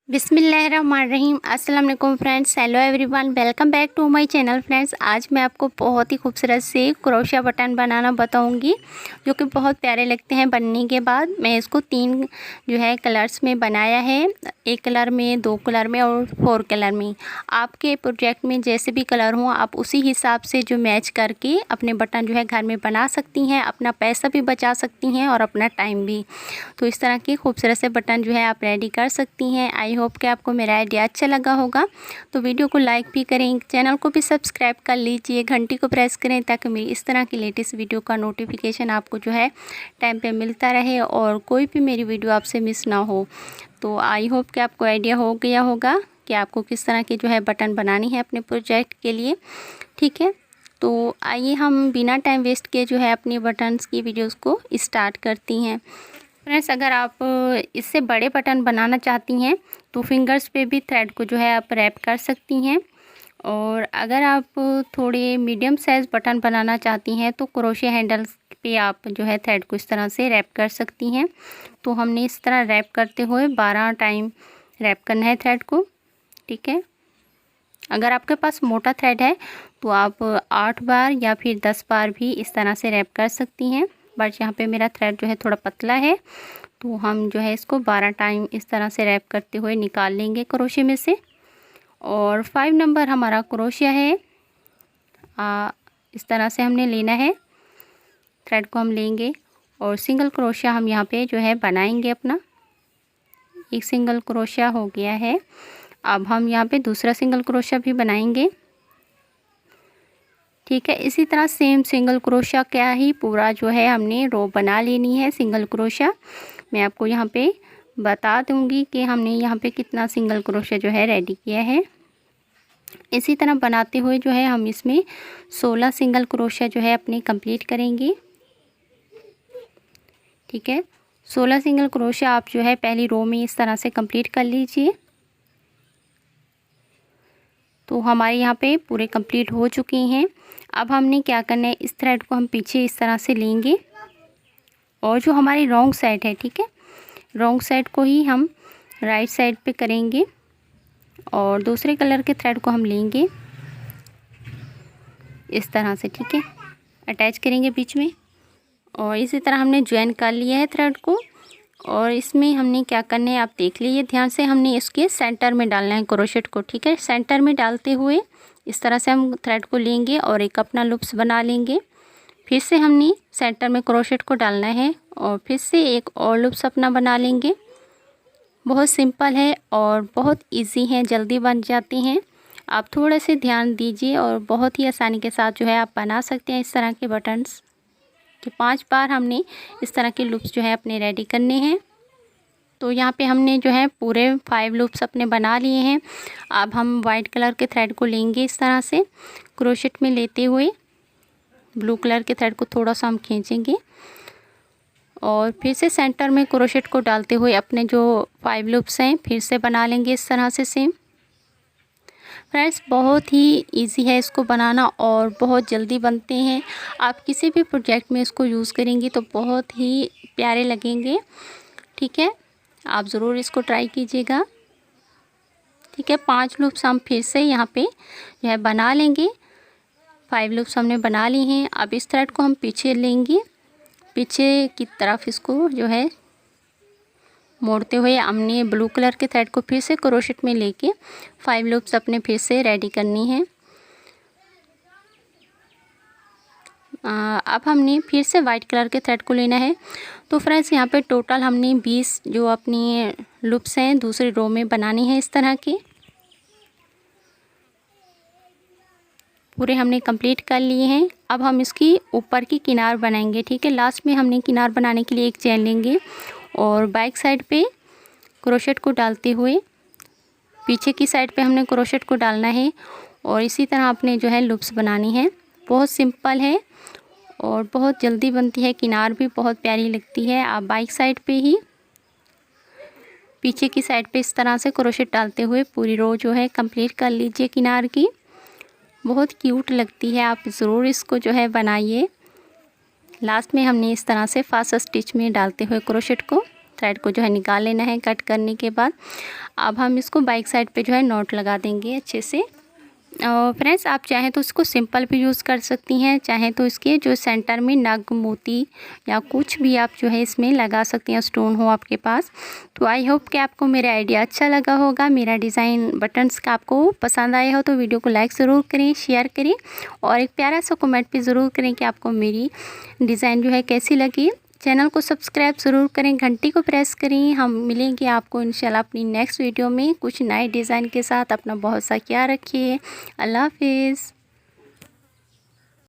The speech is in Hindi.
बिस्मिल्लाहिर्रहमानिर्रहीम। अस्सलाम वालेकुम friends, hello everyone, welcome back to my channel. Friends, आज मैं आपको बहुत ही खूबसूरत से क्रोशिया बटन बनाना बताऊंगी, जो कि बहुत प्यारे लगते हैं बनने के बाद। मैं इसको 3 जो है कलर्स में बनाया है, 1 कलर में, 2 कलर में और 4 कलर में। आपके प्रोजेक्ट में जैसे भी कलर हों, आप उसी हिसाब से जो मैच करके अपने बटन जो है घर में बना सकती हैं, अपना पैसा भी बचा सकती हैं और अपना टाइम भी। तो इस तरह के खूबसूरत से बटन जो है आप रेडी कर सकती हैं। आई होप कि आपको मेरा आइडिया अच्छा लगा होगा। तो वीडियो को लाइक भी करें, चैनल को भी सब्सक्राइब कर लीजिए, घंटी को प्रेस करें ताकि मेरी इस तरह की लेटेस्ट वीडियो का नोटिफिकेशन आपको जो है टाइम पे मिलता रहे और कोई भी मेरी वीडियो आपसे मिस ना हो। तो आई होप कि आपको आइडिया हो गया होगा कि आपको किस तरह की जो है बटन बनानी है अपने प्रोजेक्ट के लिए। ठीक है, तो आइए हम बिना टाइम वेस्ट किए जो है अपनी बटन्स की वीडियोज़ को स्टार्ट करती हैं। फ्रेंड्स, अगर आप इससे बड़े बटन बनाना चाहती हैं तो फिंगर्स पे भी थ्रेड को जो है आप रैप कर सकती हैं, और अगर आप थोड़े मीडियम साइज़ बटन बनाना चाहती हैं तो क्रोशिया हैंडल्स पे आप जो है थ्रेड को इस तरह से रैप कर सकती हैं। तो हमने इस तरह रैप करते हुए 12 टाइम रैप करना है थ्रेड को। ठीक है, अगर आपके पास मोटा थ्रेड है तो आप 8 बार या फिर 10 बार भी इस तरह से रैप कर सकती हैं, बट यहाँ पे मेरा थ्रेड जो है थोड़ा पतला है तो हम जो है इसको 12 टाइम इस तरह से रैप करते हुए निकाल लेंगे क्रोशिया में से। और 5 नंबर हमारा क्रोशिया है, इस तरह से हमने लेना है, थ्रेड को हम लेंगे और सिंगल क्रोशिया हम यहाँ पे जो है बनाएंगे अपना। एक सिंगल क्रोशिया हो गया है, अब हम यहाँ पे दूसरा सिंगल क्रोशिया भी बनाएंगे। ठीक है, इसी तरह सेम सिंगल क्रोशिया क्या ही पूरा जो है हमने रो बना लेनी है सिंगल क्रोशिया। मैं आपको यहाँ पे बता दूंगी कि हमने यहाँ पे कितना सिंगल क्रोशिया जो है रेडी किया है। इसी तरह बनाते हुए जो है हम इसमें 16 सिंगल क्रोशिया जो है अपने कंप्लीट करेंगे। ठीक है, 16 सिंगल क्रोशिया आप जो है पहली रो में इस तरह से कंप्लीट कर लीजिए। तो हमारे यहाँ पे पूरे कंप्लीट हो चुके हैं। अब हमने क्या करना है, इस थ्रेड को हम पीछे इस तरह से लेंगे और जो हमारी रॉन्ग साइड है, ठीक है, रॉन्ग साइड को ही हम राइट साइड पे करेंगे और दूसरे कलर के थ्रेड को हम लेंगे इस तरह से। ठीक है, अटैच करेंगे बीच में और इसी तरह हमने ज्वाइन कर लिया है थ्रेड को। और इसमें हमने क्या करना है आप देख लीजिए ध्यान से, हमने इसके सेंटर में डालना है क्रोशेट को। ठीक है, सेंटर में डालते हुए इस तरह से हम थ्रेड को लेंगे और एक अपना लूप्स बना लेंगे। फिर से हमने सेंटर में क्रोशेट को डालना है और फिर से एक और लूप्स अपना बना लेंगे। बहुत सिंपल है और बहुत इजी है, जल्दी बन जाती हैं। आप थोड़े से ध्यान दीजिए और बहुत ही आसानी के साथ जो है आप बना सकते हैं इस तरह के बटन्स। कि 5 बार हमने इस तरह के लूप्स जो है अपने रेडी करने हैं। तो यहाँ पे हमने जो है पूरे 5 लूप्स अपने बना लिए हैं। अब हम वाइट कलर के थ्रेड को लेंगे इस तरह से क्रोशेट में लेते हुए, ब्लू कलर के थ्रेड को थोड़ा सा हम खींचेंगे और फिर से सेंटर में क्रोशेट को डालते हुए अपने जो 5 लूप्स हैं फिर से बना लेंगे इस तरह से सेम। फ्रेंड्स, बहुत ही इजी है इसको बनाना और बहुत जल्दी बनते हैं। आप किसी भी प्रोजेक्ट में इसको यूज़ करेंगी तो बहुत ही प्यारे लगेंगे। ठीक है, आप ज़रूर इसको ट्राई कीजिएगा। ठीक है, 5 लूप्स हम फिर से यहाँ पे जो है बना लेंगे। 5 लूप्स हमने बना ली हैं। अब इस थ्रेड को हम पीछे लेंगे, पीछे की तरफ इसको जो है मोड़ते हुए हमने ब्लू कलर के थ्रेड को फिर से क्रोशेट में लेके 5 लूप्स अपने फिर से रेडी करनी है। अब हमने फिर से वाइट कलर के थ्रेड को लेना है। तो फ्रेंड्स, यहाँ पे टोटल हमने 20 जो अपनी लूप्स हैं दूसरी रो में बनानी है इस तरह के। पूरे हमने कंप्लीट कर लिए हैं। अब हम इसकी ऊपर की किनार बनाएंगे। ठीक है, लास्ट में हमने किनार बनाने के लिए एक चेन लेंगे और बैक साइड पे क्रोशेट को डालते हुए पीछे की साइड पे हमने क्रोशेट को डालना है और इसी तरह अपने जो है लूप्स बनानी है। बहुत सिंपल है और बहुत जल्दी बनती है, किनार भी बहुत प्यारी लगती है। आप बैक साइड पे ही पीछे की साइड पे इस तरह से क्रोशेट डालते हुए पूरी रो जो है कंप्लीट कर लीजिए किनार की। बहुत क्यूट लगती है, आप ज़रूर इसको जो है बनाइए। लास्ट में हमने इस तरह से फास्ट स्टिच में डालते हुए क्रोशेट को थ्रेड को जो है निकाल लेना है कट करने के बाद। अब हम इसको बैक साइड पे जो है नॉट लगा देंगे अच्छे से। फ्रेंड्स आप चाहें तो इसको सिंपल भी यूज़ कर सकती हैं, चाहें तो इसके जो सेंटर में नग मोती या कुछ भी आप जो है इसमें लगा सकती हैं, स्टोन हो आपके पास। तो आई होप कि आपको मेरा आइडिया अच्छा लगा होगा, मेरा डिज़ाइन बटन्स का आपको पसंद आया हो तो वीडियो को लाइक ज़रूर करें, शेयर करें और एक प्यारा सा कमेंट भी ज़रूर करें कि आपको मेरी डिज़ाइन जो है कैसी लगी। चैनल को सब्सक्राइब ज़रूर करें, घंटी को प्रेस करें। हम मिलेंगे आपको इंशाल्लाह अपनी नेक्स्ट वीडियो में कुछ नए डिज़ाइन के साथ। अपना बहुत सा ख्याल रखिए। अल्लाह हाफिज़।